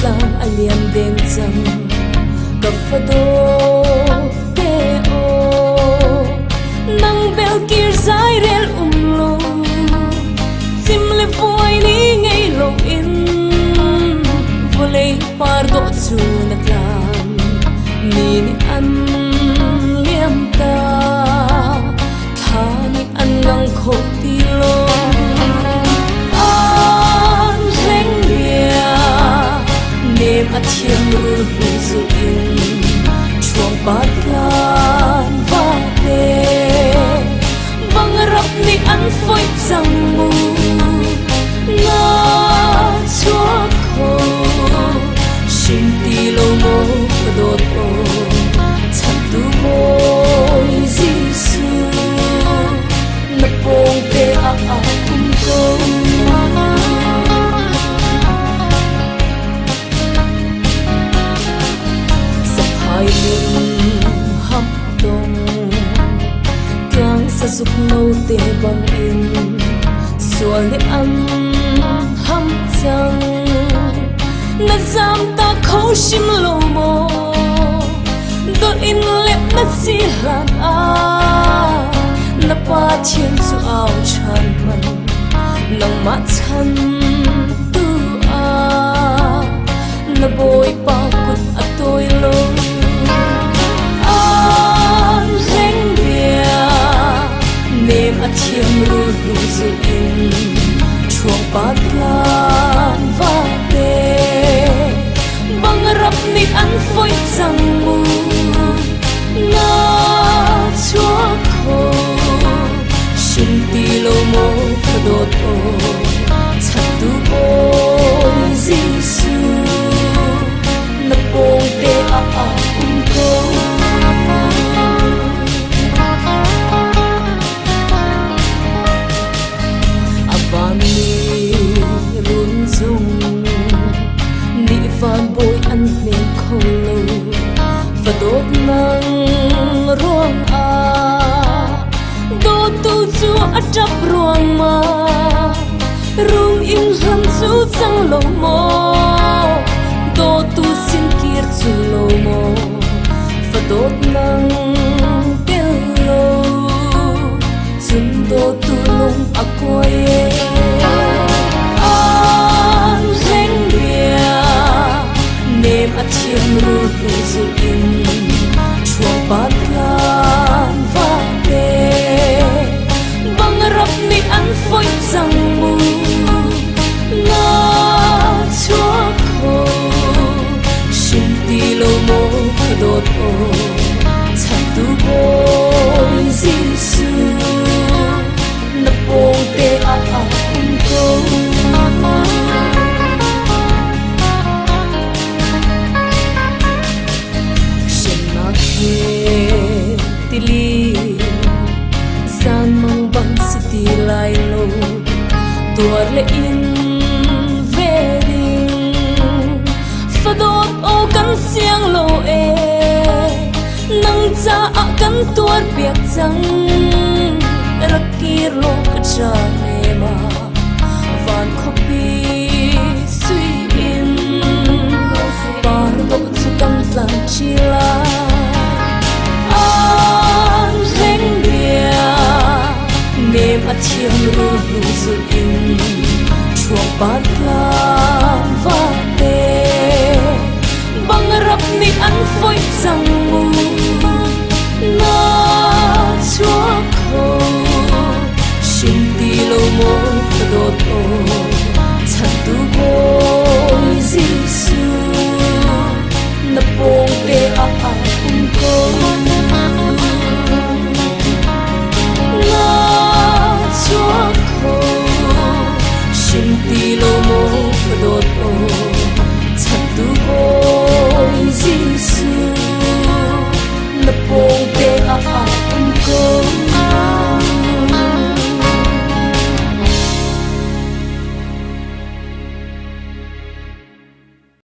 tlang a lian deng chang ka fa do te o nang bel kir zai rel lo sim le voi ni ngei lo in volei par do chu na tlang ni an liam ta tha ni an ngang kho ti lo a thiam ru hu su in chuang pat lan va te bang rap ni an foi chang mu na chua kho shin ti lo mo do to chan tu mo jisu na pong te a kum ko hấp đông càng sa dục nâu tê bằng in xua lệ âm hâm chăng na giam ta khâu sim lô mô đôi in lệ mất si hàn a na pa thiên su ao chan man nang ma chan tu a na bôi pa kut a tôi lo a thiam ru ru su in chuang pat lan va te bang rap ni an foi chang mu na chua kho shin ti lo mo do to chat tu oi jisu na pong te a ko van bôi ăn nên không lâu và đốt nắng ruộng a đốt tu chúa chấp ruộng mà rung in hâm chú chẳng lâu mò đốt tu xin kiệt chú lâu mò và đốt nắng tiêu lâu chúng đốt tu lung a quay a thiam ru ru su in chuang pat lan va te bang rap ni an foi chang mu na chua kho shin ti lo mo do to chan tu boy jisu na pong te a ko tili san mang bang city lai lo tua le in ve ding fa dot o kan siang lo e nang cha a kan tuar piak chang